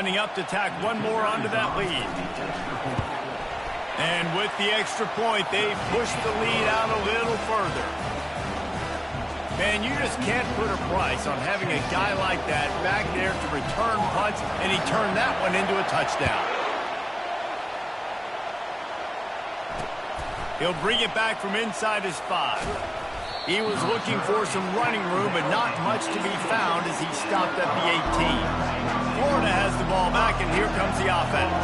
Lining up to tack one more onto that lead. And with the extra point, they push the lead out a little further. Man, you just can't put a price on having a guy like that back there to return punts, and he turned that one into a touchdown. He'll bring it back from inside his 5. He was looking for some running room, but not much to be found as he stopped at the 18. Florida has the ball back, and here comes the offense.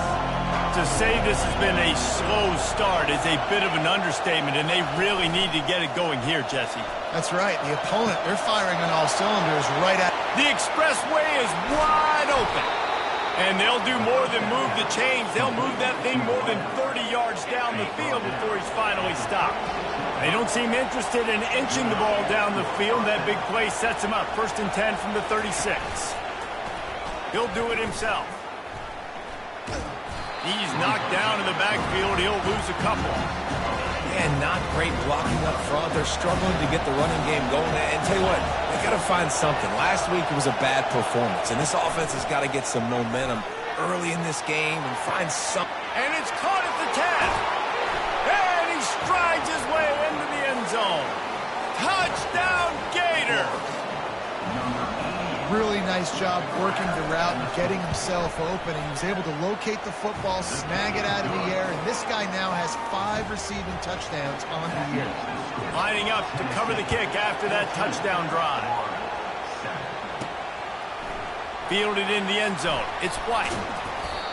To say this has been a slow start is a bit of an understatement, and they really need to get it going here, Jesse. That's right. The opponent, they're firing on all cylinders right at... The expressway is wide open. And they'll do more than move the chains. They'll move that thing more than 30 yards down the field before he's finally stopped. They don't seem interested in inching the ball down the field. That big play sets him up. 1st and 10 from the 36. He'll do it himself. He's knocked down in the backfield. He'll lose a couple. And not great blocking up front. They're struggling to get the running game going. And tell you what, they got to find something. Last week it was a bad performance, and this offense has got to get some momentum early in this game and find something. And it's caught at the 10. And he strides his way into the end zone. Touchdown, Gators! Really nice job working the route and getting himself open. And he was able to locate the football, snag it out of the air, and this guy now has 5 receiving touchdowns on the year. Lining up to cover the kick after that touchdown drive. Fielded in the end zone. It's White.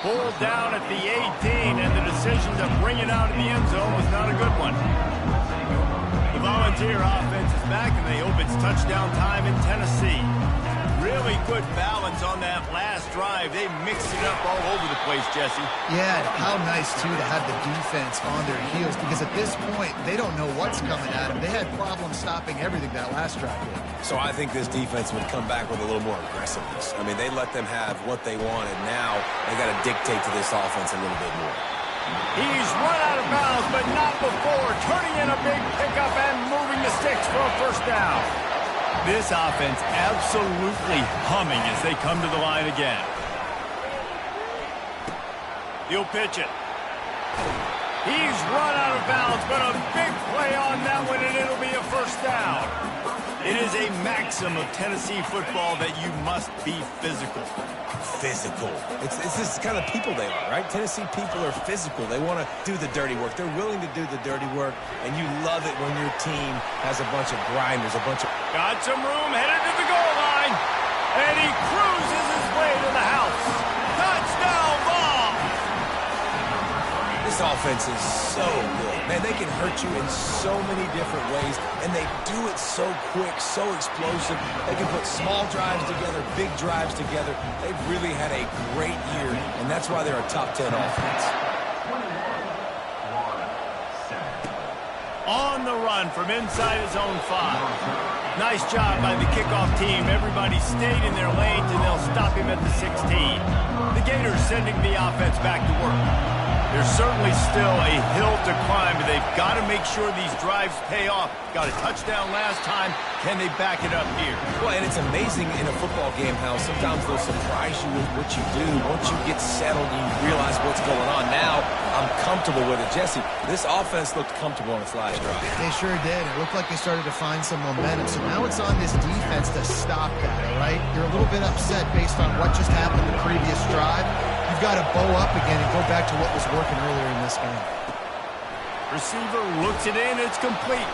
Pulled down at the 18, and the decision to bring it out of the end zone was not a good one. The Volunteer offense is back, and they hope it's touchdown time in Tennessee. Really good balance on that last drive. They mixed it up all over the place, Jesse. Yeah, and how nice, too, to have the defense on their heels, because at this point, they don't know what's coming at them. They had problems stopping everything that last drive did. So I think this defense would come back with a little more aggressiveness. I mean, they let them have what they wanted. Now they got to dictate to this offense a little bit more. He's run out of bounds, but not before. Turning in a big pickup and moving the sticks for a 1st down. This offense absolutely humming as they come to the line again. He'll pitch it. He's run out of bounds, but a big play on that one, and it'll be a 1st down. It is a maxim of Tennessee football that you must be physical. Physical. It's this kind of people they are, right? Tennessee people are physical. They want to do the dirty work. They're willing to do the dirty work, and you love it when your team has a bunch of grinders, a bunch of... Got some room, headed to the goal line, and he cruises his way to the house. Touchdown, Vols! This offense is so good. Man, they can hurt you in so many different ways, and they do it so quick, so explosive. They can put small drives together, big drives together. They've really had a great year, and that's why they're a top 10 offense. On the run from inside his own 5. Nice job by the kickoff team. Everybody stayed in their lanes, and they'll stop him at the 16. The Gators sending the offense back to work. There's certainly still a hill to climb, but they've got to make sure these drives pay off. Got a touchdown last time. Can they back it up here? Well, and it's amazing in a football game how sometimes they'll surprise you with what you do. Once you get settled, you realize what's going on. Now, I'm comfortable with it. Jesse, this offense looked comfortable on its last drive. They sure did. It looked like they started to find some momentum. So now it's on this defense to stop that, all right? You're a little bit upset based on what just happened the previous drive. You've got to bow up again and go back to what was working earlier in this game. Receiver looks it in. It's complete.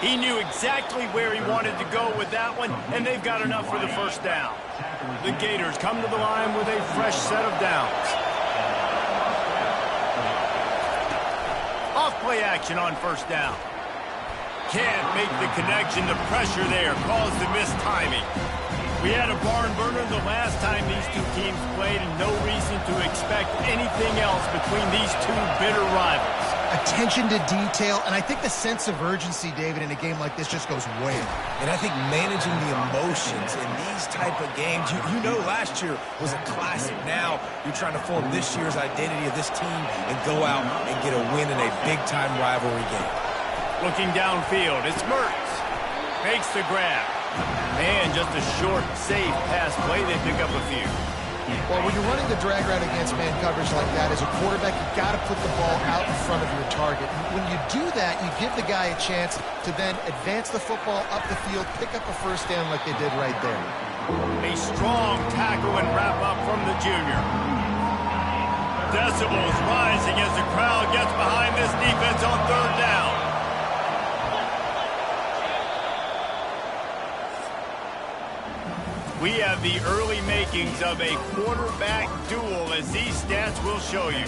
He knew exactly where he wanted to go with that one, and they've got enough for the 1st down. The Gators come to the line with a fresh set of downs. Off-play action on 1st down. Can't make the connection. The pressure there caused the missed timing. We had a barn burner the last time these two teams played, and no reason to expect anything else between these two bitter rivals. Attention to detail, and I think the sense of urgency, David, in a game like this just goes way up. And I think managing the emotions in these type of games, you know last year was a classic. Now you're trying to form this year's identity of this team and go out and get a win in a big-time rivalry game. Looking downfield, it's Mertz. Makes the grab. And just a short, safe pass play. They pick up a few. Well, when you're running the drag route against man coverage like that, as a quarterback, you've got to put the ball out in front of your target. And when you do that, you give the guy a chance to then advance the football up the field, pick up a first down like they did right there. A strong tackle and wrap-up from the junior. Decibels rising as the crowd gets behind this defense on third down. We have the early makings of a quarterback duel, as these stats will show you.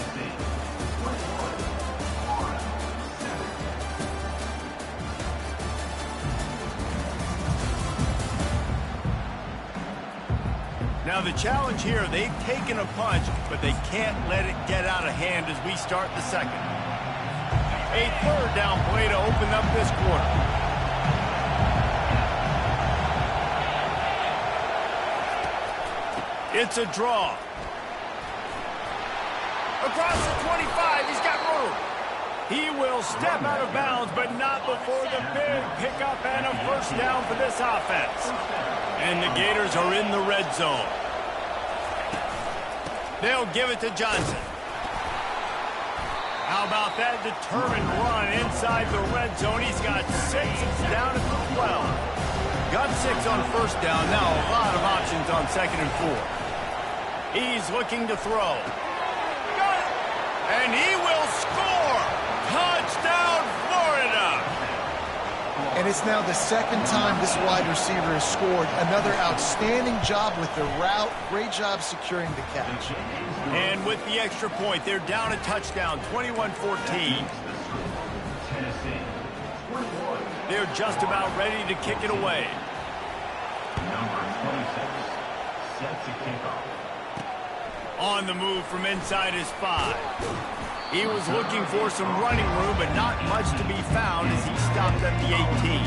Now the challenge here, they've taken a punch, but they can't let it get out of hand as we start the second. A third down play to open up this quarter. It's a draw. Across the 25, he's got room. He will step out of bounds, but not before the big pickup and a first down for this offense. And the Gators are in the red zone. They'll give it to Johnson. How about that determined run inside the red zone? He's got 6. It's down at the 12. Got 6 on first down. Now a lot of options on second and 4. He's looking to throw. And he will score! Touchdown, Florida! And it's now the second time this wide receiver has scored. Another outstanding job with the route. Great job securing the catch. And with the extra point, they're down a touchdown, 21-14. They're just about ready to kick it away. Number 26, set to kick off. On the move from inside his 5. He was looking for some running room, but not much to be found as he stopped at the 18.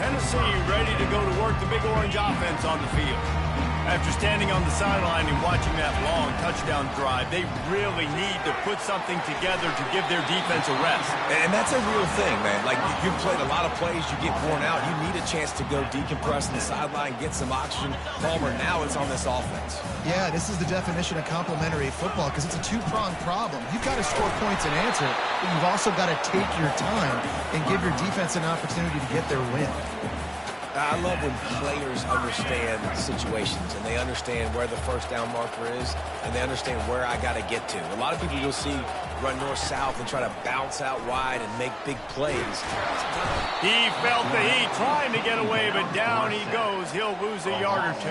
Tennessee ready to go to work the Big Orange offense on the field. After standing on the sideline and watching that long touchdown drive, they really need to put something together to give their defense a rest. And that's a real thing, man. Like, you've played a lot of plays, you get worn out, you need a chance to go decompress on the sideline, get some oxygen. Palmer, now it's on this offense. Yeah, this is the definition of complementary football because it's a two-pronged problem. You've got to score points and answer, but you've also got to take your time and give your defense an opportunity to get their win. I love when players understand situations and they understand where the first down marker is and they understand where I got to get to. A lot of people you'll see run north-south and try to bounce out wide and make big plays. He felt the heat trying to get away, but down he goes. He'll lose a yard or 2.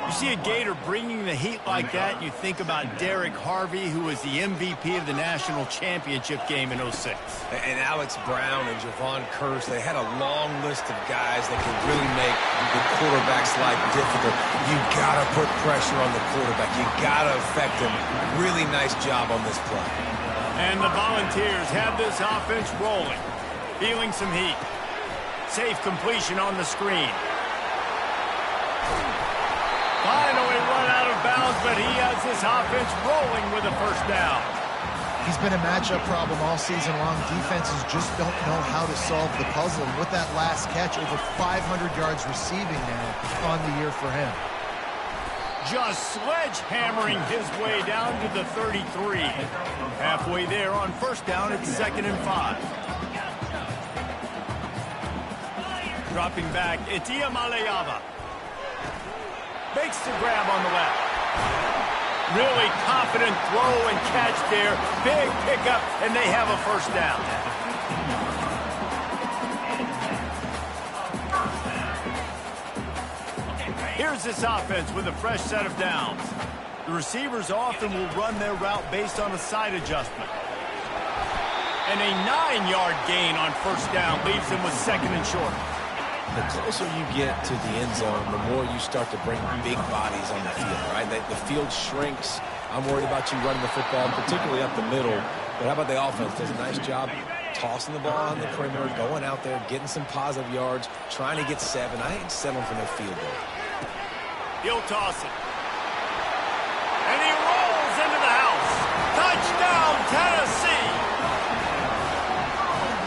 You see a Gator bringing the heat like that, you think about Derek Harvey, who was the MVP of the national championship game in 06. And Alex Brown and Javon Curse, they had a long list of guys that could really make the quarterback's life difficult. You got to put pressure on the quarterback. You got to affect him. Really nice job on this play. And the Volunteers have this offense rolling. Feeling some heat. Safe completion on the screen. Finally run out of bounds, but he has this offense rolling with a first down. He's been a matchup problem all season long. Defenses just don't know how to solve the puzzle. And with that last catch, over 500 yards receiving now on the year for him. Just sledgehammering his way down to the 33. Halfway there on first down, it's 2nd and 5. Dropping back, it's Iamaleava. Makes the grab on the left. Really confident throw and catch there. Big pickup, and they have a first down. Here's this offense with a fresh set of downs. The receivers often will run their route based on a side adjustment. And a 9-yard gain on first down leaves them with 2nd and short. The closer you get to the end zone, the more you start to bring big bodies on the field, right? The field shrinks. I'm worried about you running the football, particularly up the middle. But how about the offense? Does a nice job tossing the ball on the perimeter, going out there, getting some positive yards, trying to get 7. I ain't settling for no field goal. He'll toss it. And he rolls into the house. Touchdown, Tennessee!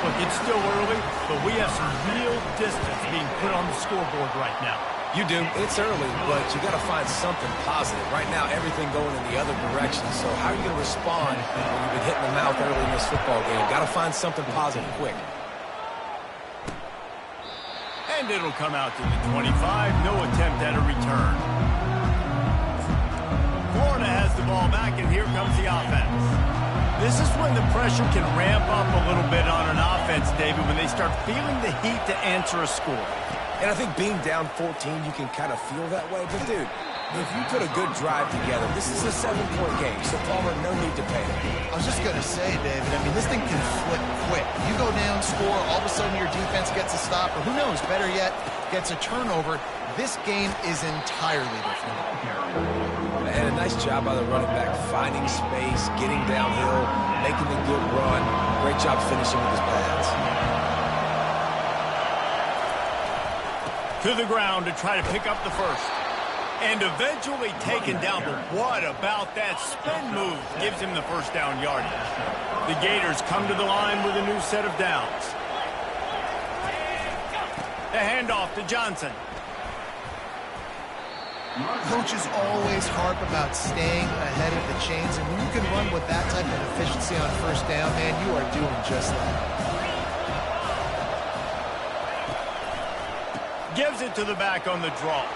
Look, it's still early, but we have some real distance being put on the scoreboard right now. You do. It's early, but you got to find something positive. Right now, everything going in the other direction. So how are you going to respond when you've been hitting the mouth early in this football game? Got to find something positive quick. And it'll come out to the 25. No attempt at a return. Florida has the ball back, and here comes the offense. This is when the pressure can ramp up a little bit on an offense, David, when they start feeling the heat to answer a score. And I think being down 14, you can kind of feel that way. But, dude, if you put a good drive together, this is a 7-point game, so Palmer, no need to panic. I was just going to say, David, I mean, this thing can flip quick. You go down, score, all of a sudden your defense gets a stop, or who knows, better yet, gets a turnover. This game is entirely different. And a nice job by the running back, finding space, getting downhill, making a good run. Great job finishing with his pads. To the ground to try to pick up the first. And eventually taken down. But what about that spin move? Gives him the first down yardage. The Gators come to the line with a new set of downs. The handoff to Johnson. Coaches always harp about staying ahead of the chains, and when you can run with that type of efficiency on first down, man, you are doing just that. Gives it to the back on the draw.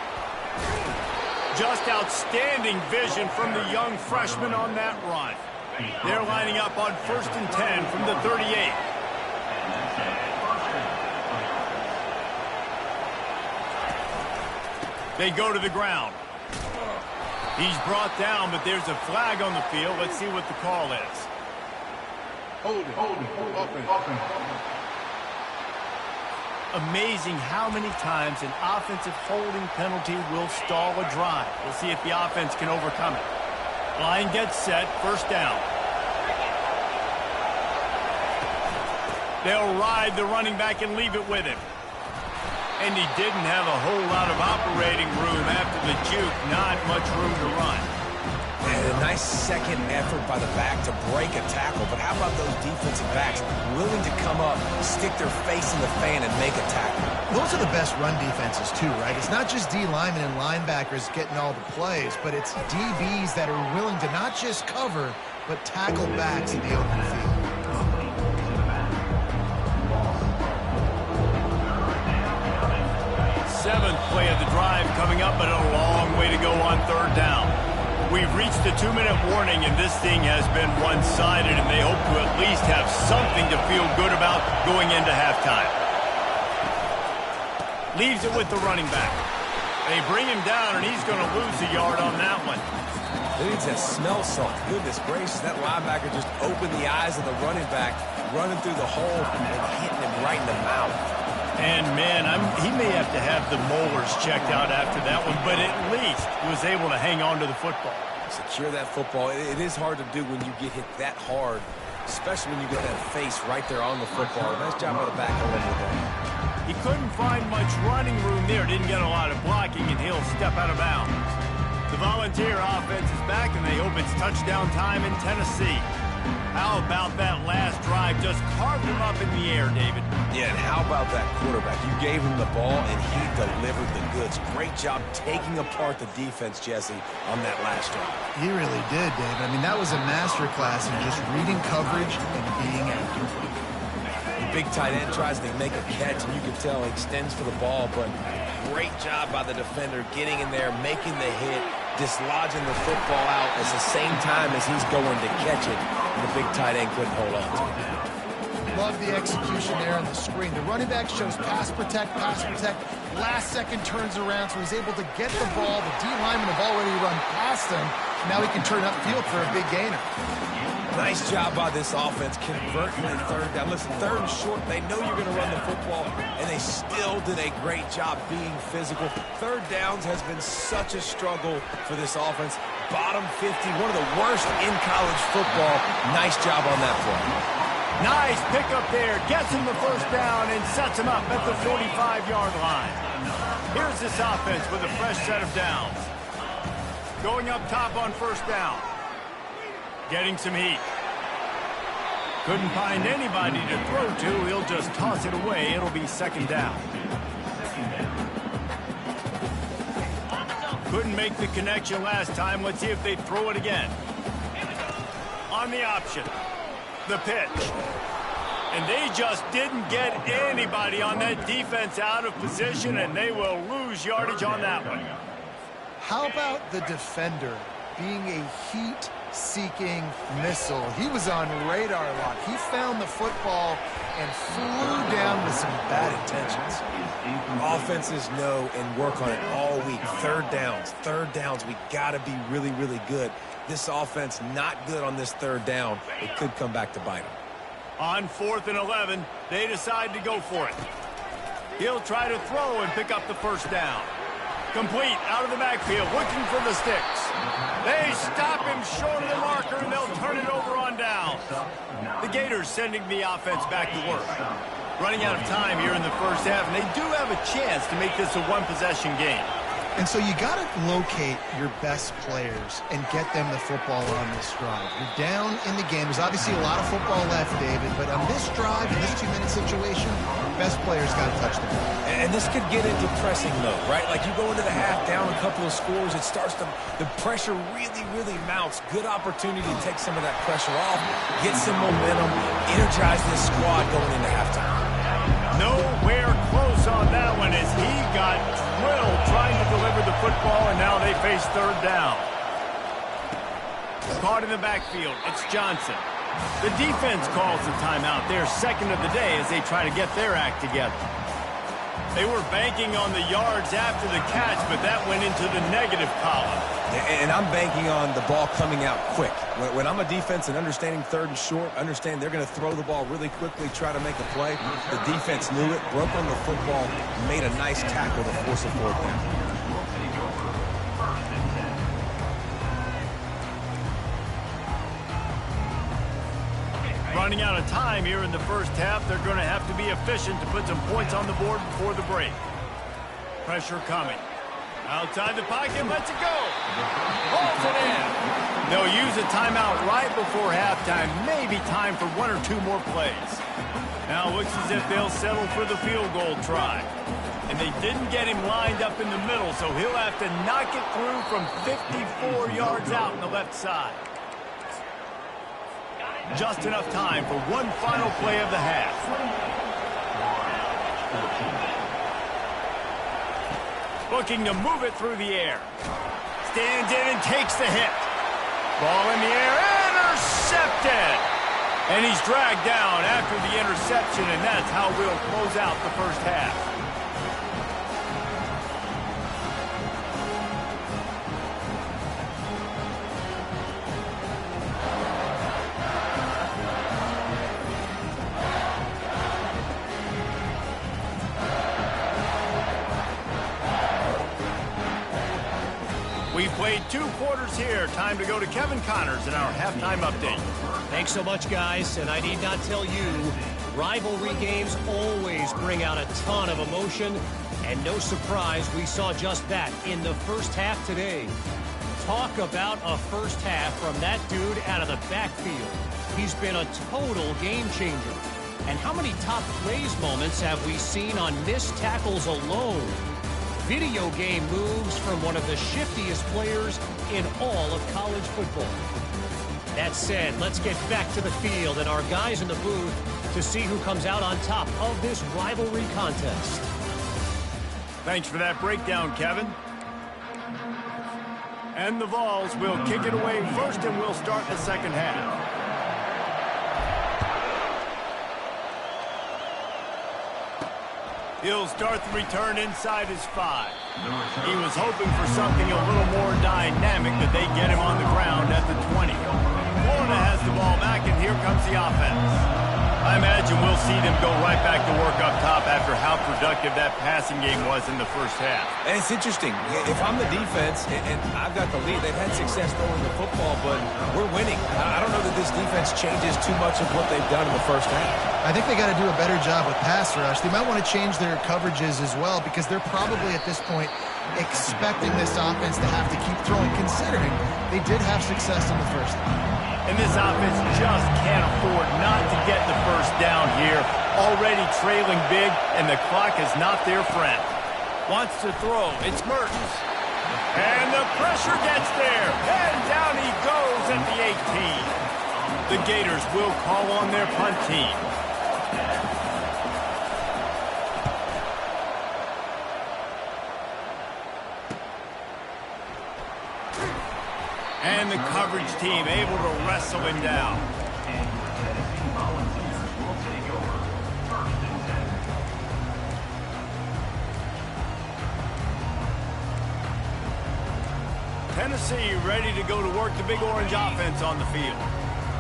Just outstanding vision from the young freshman on that run. They're lining up on 1st and 10 from the 38. They go to the ground. He's brought down, but there's a flag on the field. Let's see what the call is. Hold it, open. Amazing how many times an offensive holding penalty will stall a drive. We'll see if the offense can overcome it. Line gets set, first down. They'll ride the running back and leave it with him. And he didn't have a whole lot of operating room after the juke. Not much room to run. And a nice second effort by the back to break a tackle. But how about those defensive backs willing to come up, stick their face in the fan, and make a tackle? Those are the best run defenses, too, right? It's not just D linemen and linebackers getting all the plays, but it's DBs that are willing to not just cover, but tackle backs in the open field. Seventh play of the drive coming up, but a long way to go on third down. We've reached the 2-minute warning, and this thing has been one-sided, and they hope to at least have something to feel good about going into halftime. Leaves it with the running back. They bring him down, and he's going to lose a yard on that one. Dude, that smell salt. Goodness gracious, that linebacker just opened the eyes of the running back, running through the hole and hitting him right in the mouth. And, man, he may have to have the molars checked out after that one, but at least was able to hang on to the football. Secure that football. It is hard to do when you get hit that hard, especially when you get that face right there on the football. Nice job by the back holding it there. He couldn't find much running room there. Didn't get a lot of blocking, and he'll step out of bounds. The Volunteer offense is back, and they hope it's touchdown time in Tennessee. How about that last drive? Just carved him up in the air, David. Yeah, and how about that quarterback? You gave him the ball, and he delivered the goods. Great job taking apart the defense, Jesse, on that last drive. He really did, David. I mean, that was a masterclass in just reading coverage and being accurate. The big tight end tries to make a catch, and you can tell he extends for the ball, but great job by the defender getting in there, making the hit, dislodging the football out at the same time as he's going to catch it. And the big tight end couldn't hold on to it. Love the execution there on the screen. The running back shows pass protect. Last second turns around, so he's able to get the ball. The D linemen have already run past him. Now he can turn upfield for a big gainer. Nice job by this offense converting the third down. Listen, third and short, they know you're going to run the football, and they still did a great job being physical. Third downs has been such a struggle for this offense. Bottom 50, one of the worst in college football. Nice job on that play. Nice pickup there. Gets him the first down and sets him up at the 45-yard line. Here's this offense with a fresh set of downs. Going up top on first down. Getting some heat. Couldn't find anybody to throw to. He'll just toss it away. It'll be second down. Couldn't make the connection last time. Let's see if they throw it again. On the option. The pitch. And they just didn't get anybody on that defense out of position, and they will lose yardage on that one. How about the defender being a heat-seeking missile? He was on radar lock. He found the football and flew down with some bad intentions. Offenses know and work on it all week. Third downs. We got to be really, really good. This offense not good on this third down. It could come back to bite them. On 4th and 11, they decide to go for it. He'll try to throw and pick up the first down. Complete out of the backfield, looking for the sticks. They stop him short of the marker, and they'll turn it over on down. The Gators sending the offense back to work. Running out of time here in the first half, and they do have a chance to make this a one-possession game. And so you got to locate your best players and get them the football on this drive. You're down in the game. There's obviously a lot of football left, David, but on this drive, in this 2-minute situation, best players got to touch the ball. And this could get into pressing mode, right? Like you go into the half down a couple of scores, it starts to, the pressure really, really mounts. Good opportunity to take some of that pressure off, get some momentum, energize this squad going into halftime. Nowhere close on that one as he got drilled trying to deliver the football, and now they face third down. Caught in the backfield, it's Johnson. The defense calls the timeout, their second of the day as they try to get their act together. They were banking on the yards after the catch, but that went into the negative column. And I'm banking on the ball coming out quick. When I'm a defense and understanding third and short, understand they're going to throw the ball really quickly, try to make a play. The defense knew it, broke on the football, made a nice tackle to force a fourth down. Running out of time here in the first half, they're going to have to be efficient to put some points on the board before the break. Pressure coming. Outside the pocket, lets it go. Hauls it in. They'll use a timeout right before halftime. Maybe time for one or two more plays. Now it looks as if they'll settle for the field goal try. And they didn't get him lined up in the middle, so he'll have to knock it through from 54 yards out on the left side. Just enough time for one final play of the half. Looking to move it through the air. Stands in and takes the hit. Ball in the air, intercepted! And he's dragged down after the interception, and that's how we'll close out the first half. We've played 2 quarters here. Time to go to Kevin Connors in our halftime update. Thanks so much, guys. And I need not tell you, rivalry games always bring out a ton of emotion. And no surprise, we saw just that in the first half today. Talk about a first half from that dude out of the backfield. He's been a total game changer. And how many top plays moments have we seen on missed tackles alone? Video game moves from one of the shiftiest players in all of college football. That said, let's get back to the field and our guys in the booth to see who comes out on top of this rivalry contest. Thanks for that breakdown, Kevin. And the Vols will kick it away first, and we'll start the second half. He'll start the return inside his 5. He was hoping for something a little more dynamic, but they get him on the ground at the 20. Florida has the ball back, and here comes the offense. I imagine we'll see them go right back to work up top after how productive that passing game was in the first half. And it's interesting. If I'm the defense and I've got the lead, they've had success throwing the football, but we're winning. I don't know that this defense changes too much of what they've done in the first half. I think they got to do a better job with pass rush. They might want to change their coverages as well because they're probably at this point expecting this offense to have to keep throwing, considering they did have success in the first half. And this offense just can't afford not to get the first down here. Already trailing big, and the clock is not their friend. Wants to throw. It's Mertens. And the pressure gets there. And down he goes at the 18. The Gators will call on their punt team. And the coverage team able to wrestle him down. Tennessee ready to go to work the Big Orange offense on the field.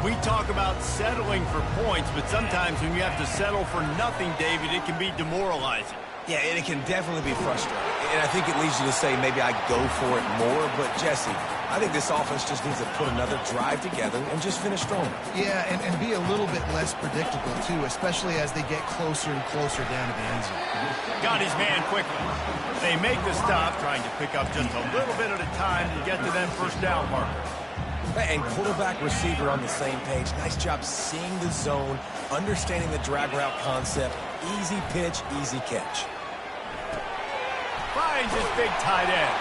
We talk about settling for points, but sometimes when you have to settle for nothing, David, it can be demoralizing. Yeah, and it can definitely be frustrating. And I think it leads you to say maybe I go for it more. But, Jesse, I think this offense just needs to put another drive together and just finish strong. Yeah, and be a little bit less predictable, too, especially as they get closer and closer down to the end zone. Got his man quickly. They make the stop, trying to pick up just a little bit at a time to get to that first down marker. And quarterback receiver on the same page. Nice job seeing the zone, understanding the drag route concept. Easy pitch, easy catch. Finds his big tight end.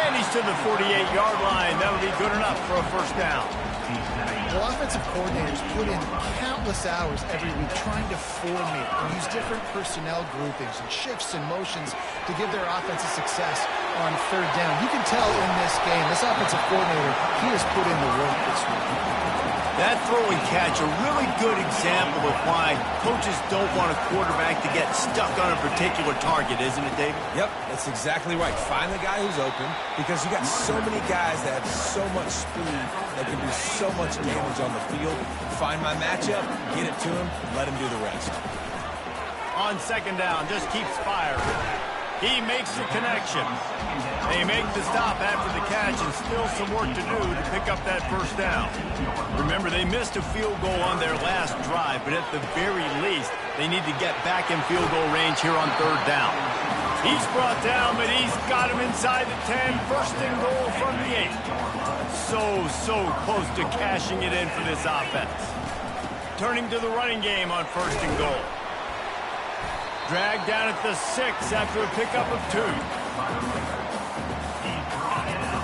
And he's to the 48-yard line. That'll be good enough for a first down. Well, offensive coordinators put in countless hours every week trying to formate and use different personnel groupings and shifts and motions to give their offensive success on third down. You can tell in this game, this offensive coordinator, he has put in the work this week. That throw and catch, a really good example of why coaches don't want a quarterback to get stuck on a particular target, isn't it, David? Yep, that's exactly right. Find the guy who's open because you got so many guys that have so much speed that can do so much damage on the field. Find my matchup, get it to him, let him do the rest. On second down, just keeps firing. He makes the connection. They make the stop after the catch and still some work to do to pick up that first down. Remember, they missed a field goal on their last drive, but at the very least, they need to get back in field goal range here on third down. He's brought down, but he's got him inside the 10. First and goal from the 8. So close to cashing it in for this offense. Turning to the running game on first and goal. Dragged down at the 6 after a pickup of 2.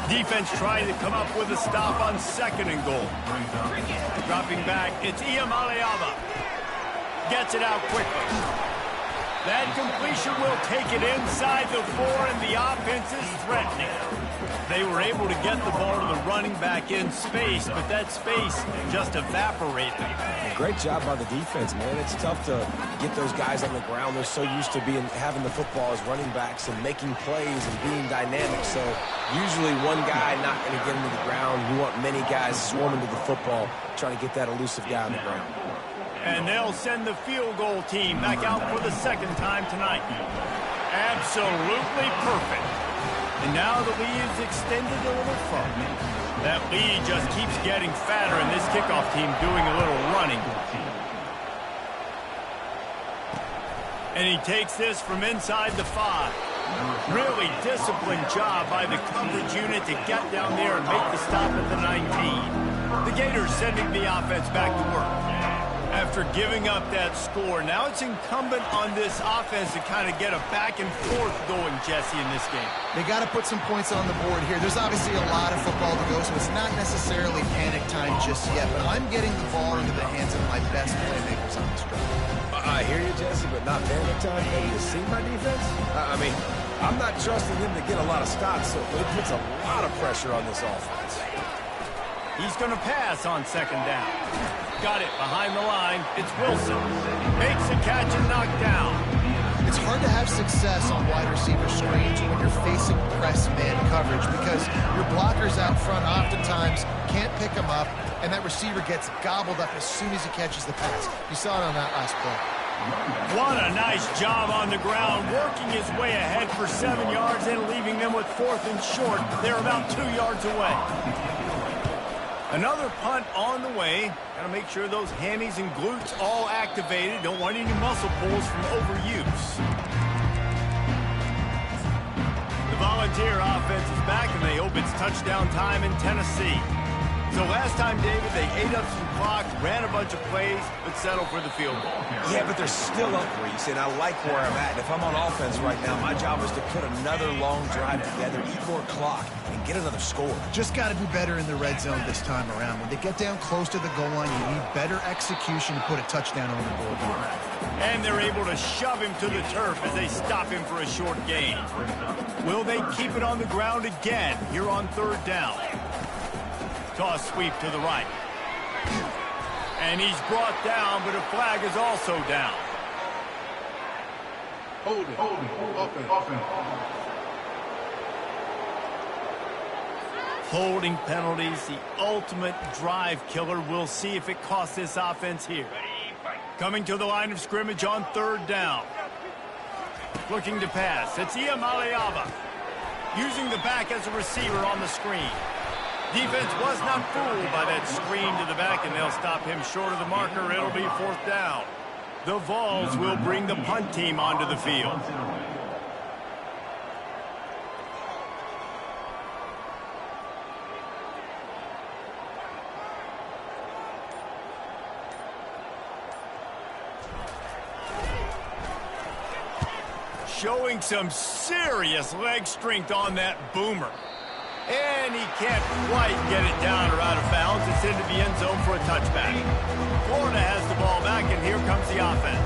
Defense trying to come up with a stop on second and goal. Dropping back, it's Iamaleava. Gets it out quickly. That completion will take it inside the 4, and the offense is threatening. They were able to get the ball to the running back in space, but that space just evaporated. Great job by the defense, man. It's tough to get those guys on the ground. They're so used to having the football as running backs and making plays and being dynamic. So usually one guy not going to get into the ground. You want many guys swarming to the football, trying to get that elusive guy on the ground. And they'll send the field goal team back out for the second time tonight. Absolutely perfect. And now the lead is extended a little further. That lead just keeps getting fatter, and this kickoff team doing a little running. And he takes this from inside the 5. Really disciplined job by the coverage unit to get down there and make the stop at the 19. The Gators sending the offense back to work. After giving up that score, now it's incumbent on this offense to kind of get a back and forth going, Jesse, in this game. They got to put some points on the board here. There's obviously a lot of football to go, so it's not necessarily panic time just yet, but I'm getting the ball into the hands of my best playmakers on this drive. I hear you, Jesse, but not panic time. Have you seen my defense? I mean, I'm not trusting him to get a lot of stops, so it puts a lot of pressure on this offense. He's going to pass on second down. Got it behind the line. It's Wilson. Makes the catch and knocked down. It's hard to have success on wide receiver screens when you're facing press man coverage because your blockers out front oftentimes can't pick them up, and that receiver gets gobbled up as soon as he catches the pass. You saw it on that last play. What a nice job on the ground, working his way ahead for 7 yards and leaving them with 4th and short. They're about 2 yards away. Another punt on the way. Got to make sure those hammies and glutes all activated. Don't want any muscle pulls from overuse. The Volunteer offense is back, and they hope it's touchdown time in Tennessee. So last time, David, they ate up some clock, ran a bunch of plays, but settled for the field goal. Yeah, but they're still up, Reese, and I like where I'm at. And if I'm on offense right now, my job is to put another long drive together, eat more clock, and get another score. Just got to be better in the red zone this time around. When they get down close to the goal line, you need better execution to put a touchdown on the board here. And they're able to shove him to the turf as they stop him for a short gain. Will they keep it on the ground again here on third down? Toss sweep to the right. And he's brought down, but a flag is also down. Hold it. Offense. Holding penalties, the ultimate drive killer. We'll see if it costs this offense here. Coming to the line of scrimmage on third down. Looking to pass. It's Iamaleava. Using the back as a receiver on the screen. Defense was not fooled by that screen to the back, and they'll stop him short of the marker. It'll be fourth down. The Vols will bring the punt team onto the field. Showing some serious leg strength on that boomer. And he can't quite get it down or out of bounds. It's into the end zone for a touchback. Florida has the ball back, and here comes the offense.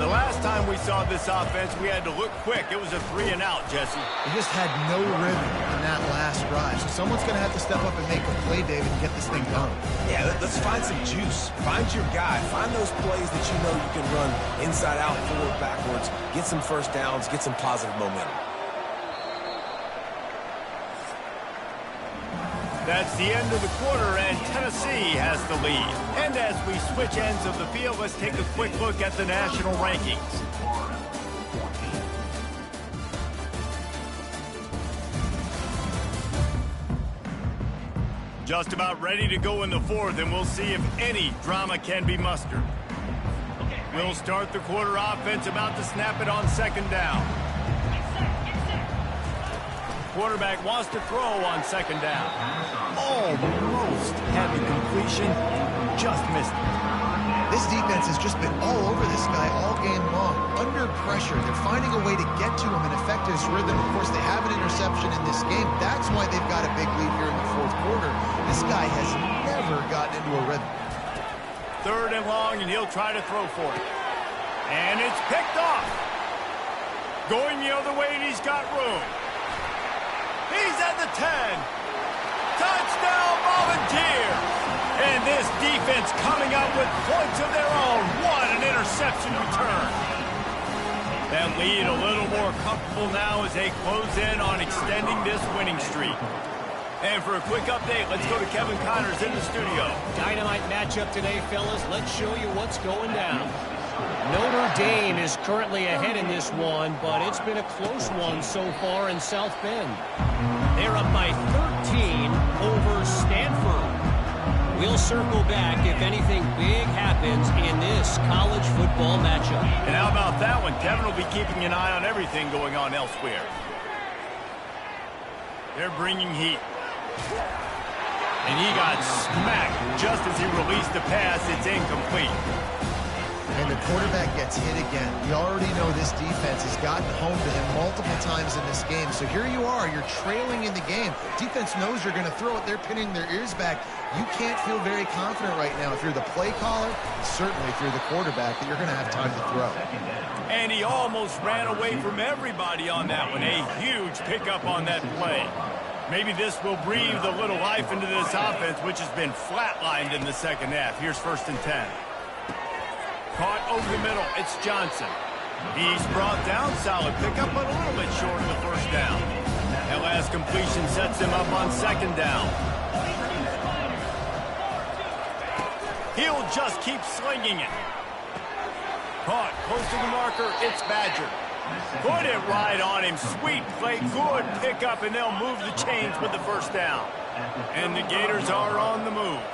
The last time we saw this offense, we had to look quick. It was a 3-and-out, Jesse. They just had no rhythm in that last drive. So someone's going to have to step up and make a play, David, and get this thing done. Yeah, let's find some juice. Find your guy. Find those plays that you know you can run inside out, forward, backwards. Get some first downs. Get some positive momentum. That's the end of the quarter, and Tennessee has the lead. And as we switch ends of the field, let's take a quick look at the national rankings. Just about ready to go in the fourth, and we'll see if any drama can be mustered. We'll start the quarter offense, about to snap it on second down. Quarterback wants to throw on second down. Almost having completion, just missed it. This defense has just been all over this guy all game long. Under pressure, they're finding a way to get to him and affect his rhythm. Of course, they have an interception in this game. That's why they've got a big lead here in the fourth quarter. This guy has never gotten into a rhythm. Third and long, and he'll try to throw for it. And it's picked off. Going the other way, and he's got room. He's at the 10. Touchdown, Volunteers. And this defense coming up with points of their own. What an interception return. That lead a little more comfortable now as they close in on extending this winning streak. And for a quick update, let's go to Kevin Connors in the studio. Dynamite matchup today, fellas. Let's show you what's going down. Notre Dame is currently ahead in this one, but it's been a close one so far in South Bend. They're up by 13 over Stanford. We'll circle back if anything big happens in this college football matchup. And how about that one? Kevin will be keeping an eye on everything going on elsewhere. They're bringing heat. And he got smacked just as he released the pass. It's incomplete. And the quarterback gets hit again. We already know this defense has gotten home to him multiple times in this game. So here you are, you're trailing in the game. Defense knows you're going to throw it. They're pinning their ears back. You can't feel very confident right now if you're the play caller, certainly if you're the quarterback, that you're going to have time to throw. And he almost ran away from everybody on that one. A huge pickup on that play. Maybe this will breathe a little life into this offense, which has been flatlined in the second half. Here's 1st and 10. Caught over the middle. It's Johnson. He's brought down. Solid pickup, but a little bit short of the first down. That last completion sets him up on second down. He'll just keep slinging it. Caught close to the marker. It's Badger. Put it right on him. Sweet play. Good pickup, and they'll move the chains with the first down. And the Gators are on the move.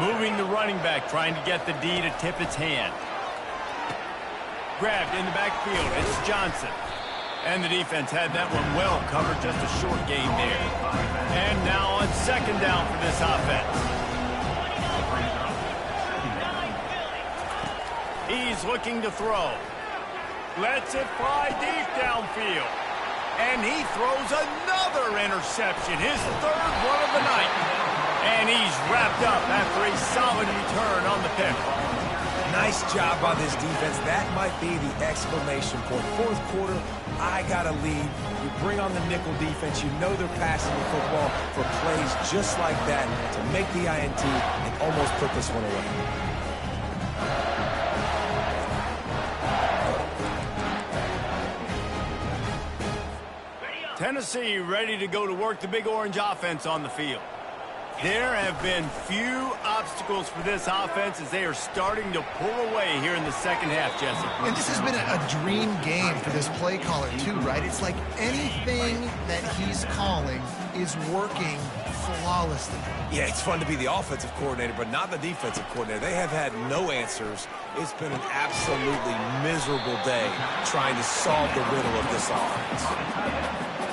Moving the running back, trying to get the D to tip its hand. Grabbed in the backfield. It's Johnson. And the defense had that one well covered, just a short gain there. And now on second down for this offense. He's looking to throw. Lets it fly deep downfield. And he throws another interception, his third one of the night. And he's wrapped up after a solid return on the pick. Nice job by this defense. That might be the exclamation point. Fourth quarter, I got a lead. You bring on the nickel defense. You know they're passing the football for plays just like that to make the INT and almost put this one away. Tennessee ready to go to work the Big Orange offense on the field. There have been few obstacles for this offense as they are starting to pull away here in the second half, Jesse. And this has been a dream game for this play caller, too, right? It's like anything that he's calling is working flawlessly. Yeah, it's fun to be the offensive coordinator, but not the defensive coordinator. They have had no answers. It's been an absolutely miserable day trying to solve the riddle of this offense.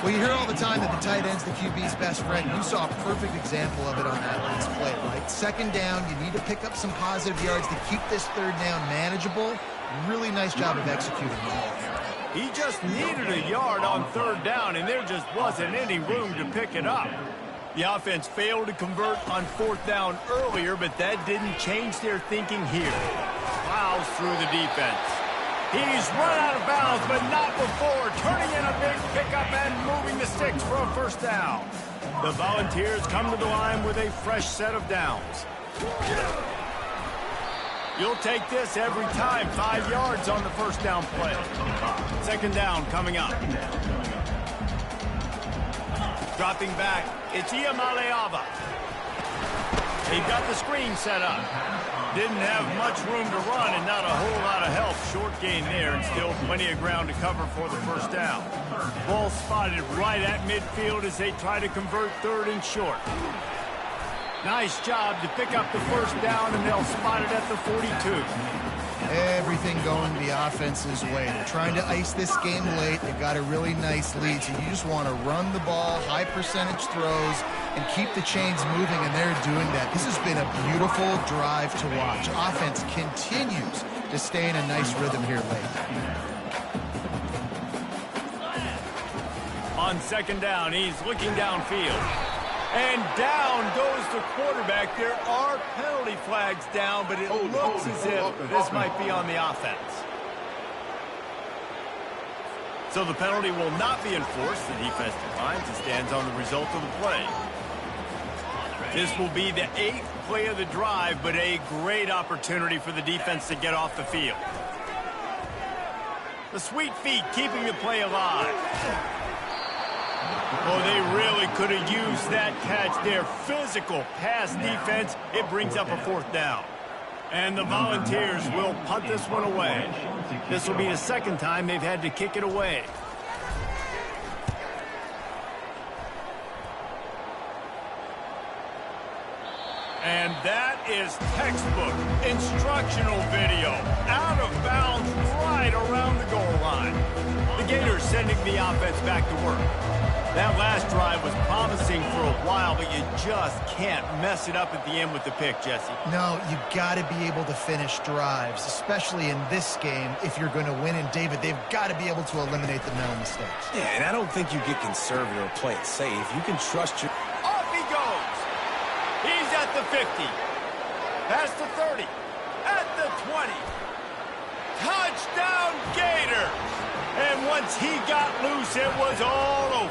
Well, you hear all the time that the tight end's the QB's best friend. You saw a perfect example of it on that last play, right? Second down, you need to pick up some positive yards to keep this third down manageable. Really nice job of executing it. He just needed a yard on third down, and there just wasn't any room to pick it up. The offense failed to convert on fourth down earlier, but that didn't change their thinking here. Plows through the defense. He's run out of bounds, but not before turning in a big pickup and moving the sticks for a first down. The Volunteers come to the line with a fresh set of downs. You'll take this every time. 5 yards on the first down play. Second down coming up. Dropping back, it's Iamaleava. They've got the screen set up. Didn't have much room to run and not a whole lot of help. Short gain there and still plenty of ground to cover for the first down. Ball spotted right at midfield as they try to convert third and short. Nice job to pick up the first down, and they'll spot it at the 42. Everything going the offense's way. They're trying to ice this game late. They've got a really nice lead, so you just want to run the ball, high percentage throws, and keep the chains moving, and they're doing that. This has been a beautiful drive to watch. Offense continues to stay in a nice rhythm here late. On second down, he's looking downfield. And down goes the quarterback. There are penalty flags down, but it looks as if this might be on the offense. So the penalty will not be enforced. The defense declines and stands on the result of the play. This will be the 8th play of the drive, but a great opportunity for the defense to get off the field. The sweet feet keeping the play alive. Oh, they really could have used that catch there. Physical pass defense. It brings up a fourth down. And the Volunteers will punt this one away. This will be the second time they've had to kick it away. And that is textbook instructional video. Out of bounds right around the goal line. The Gators sending the offense back to work. That last drive was promising for a while, but you just can't mess it up at the end with the pick, Jesse. No, you got to be able to finish drives, especially in this game if you're going to win. And, David, they've got to be able to eliminate the mental mistakes. Yeah, and I don't think you get conservative or play it safe. You can trust your... Off he goes. He's at the 50. Past the 30. At the 20. Touchdown, Gators. And once he got loose, it was all over.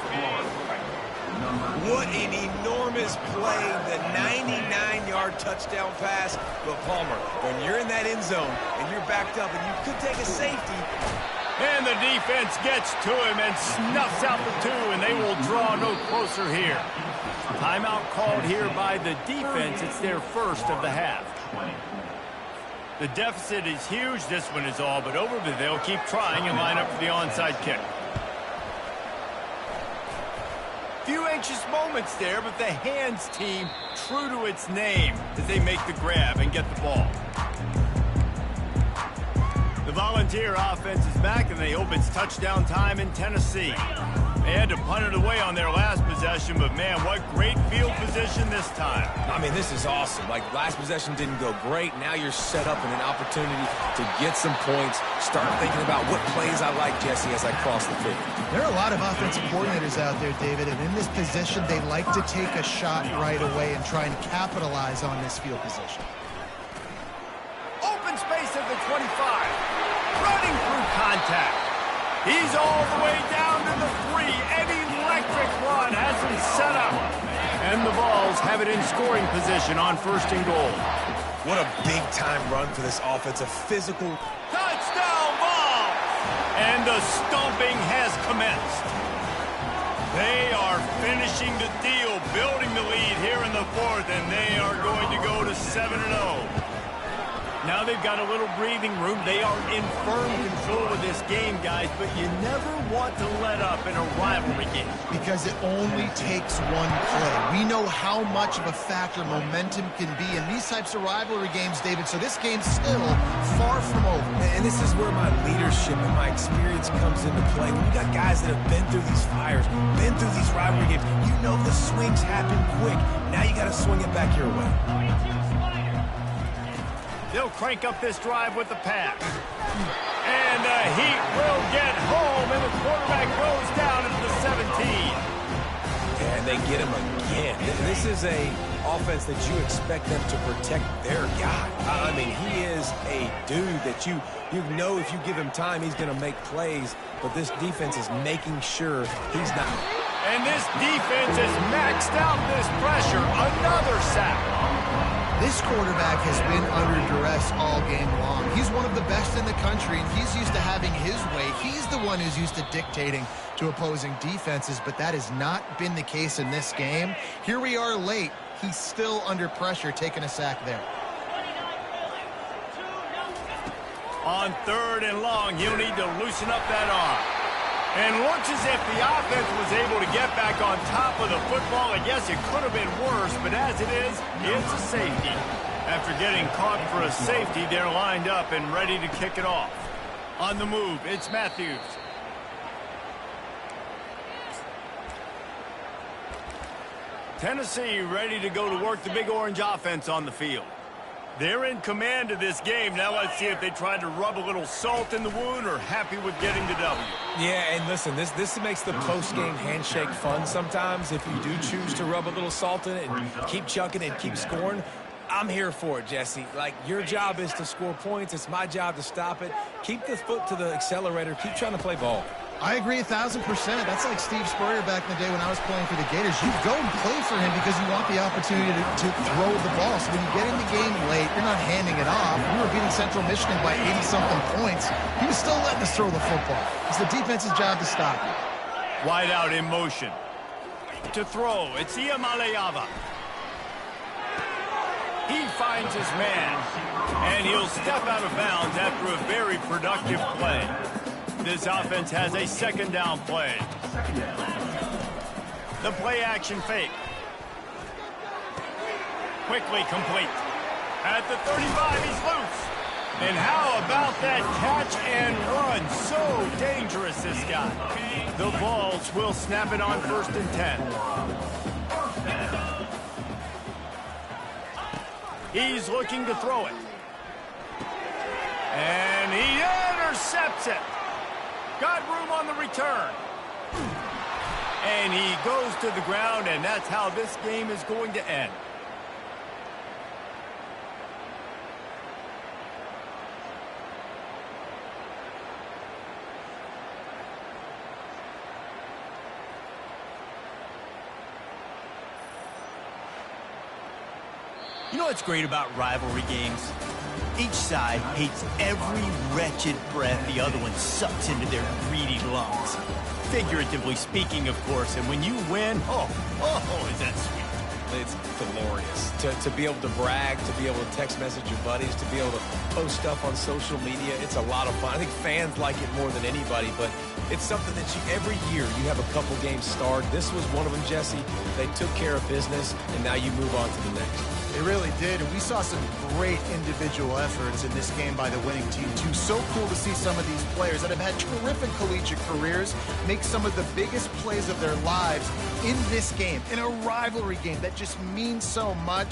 What an enormous play, the 99-yard touchdown pass. But Palmer, when you're in that end zone and you're backed up and you could take a safety. And the defense gets to him and snuffs out the 2, and they will draw no closer here. Timeout called here by the defense. It's their first of the half. The deficit is huge. This one is all but over, but they'll keep trying and line up for the onside kick. Few anxious moments there, but the hands team true to its name as they make the grab and get the ball. The Volunteer offense is back, and they hope it's touchdown time in Tennessee. They had to punt it away on their last possession, but, man, what great field position this time. I mean, this is awesome. Like, last possession didn't go great. Now you're set up in an opportunity to get some points. Start thinking about what plays I like, Jesse, as I cross the field. There are a lot of offensive coordinators out there, David, and in this position, they like to take a shot right away and try and capitalize on this field position. Open space at the 25. Running through contact. He's all the way down to the 3. An electric run has him set up. And the Vols have it in scoring position on 1st and goal. What a big-time run for this offense. A physical... Touchdown, Vols! And the stomping has commenced. They are finishing the deal, building the lead here in the 4th, and they are going to go to 7-0. Now they've got a little breathing room. They are in firm control of this game, guys, but you never want to let up in a rivalry game. Because it only takes one play. We know how much of a factor momentum can be in these types of rivalry games, David, so this game's still far from over. And this is where my leadership and my experience comes into play. When you got guys that have been through these fires, been through these rivalry games, you know the swings happen quick. Now you got to swing it back your way. They'll crank up this drive with the pass. And the Heat will get home, and the quarterback goes down into the 17. And they get him again. This is a offense that you expect them to protect their guy. I mean, he is a dude that you know if you give him time, he's going to make plays. But this defense is making sure he's not. And this defense has maxed out this pressure. Another sack. This quarterback has been under duress all game long. He's one of the best in the country, and he's used to having his way. He's the one who's used to dictating to opposing defenses, but that has not been the case in this game. Here we are late. He's still under pressure, taking a sack there. On 3rd and long, he'll need to loosen up that arm. And looks as if the offense was able to get back on top of the football. I guess it could have been worse, but as it is, it's a safety. After getting caught for a safety, they're lined up and ready to kick it off. On the move, it's Matthews. Tennessee ready to go to work the Big Orange offense on the field. They're in command of this game. Now let's see if they tried to rub a little salt in the wound or happy with getting the W. Yeah, and listen, this makes the post-game handshake fun sometimes. If you do choose to rub a little salt in it and keep chucking and keep scoring, I'm here for it, Jesse. Like, your job is to score points. It's my job to stop it. Keep the foot to the accelerator. Keep trying to play ball. I agree 1,000%. That's like Steve Spurrier back in the day when I was playing for the Gators. You go and play for him because you want the opportunity to throw the ball. So when you get in the game late, you're not handing it off. We were beating Central Michigan by 80-something points. He was still letting us throw the football. It's the defense's job to stop it. Wide out in motion. To throw, it's Iamaleava. He finds his man, and he'll step out of bounds after a very productive play. This offense has a 2nd down play. The play action fake. Quickly complete. At the 35, he's loose. And how about that catch and run? So dangerous, this guy. The Vols will snap it on 1st and 10. He's looking to throw it. And he intercepts it. Got room on the return. And he goes to the ground, and that's how this game is going to end. You know what's great about rivalry games? Each side hates every wretched breath the other one sucks into their greedy lungs. Figuratively speaking, of course, and when you win, oh, is that sweet. It's glorious to be able to brag, to be able to text message your buddies, to be able to post stuff on social media. It's a lot of fun. I think fans like it more than anybody, but it's something that every year you have a couple games starred. This was one of them, Jesse. They took care of business, and now you move on to the next. They really did, and we saw some great individual efforts in this game by the winning team, too. So cool to see some of these players that have had terrific collegiate careers make some of the biggest plays of their lives in this game, in a rivalry game that just means so much.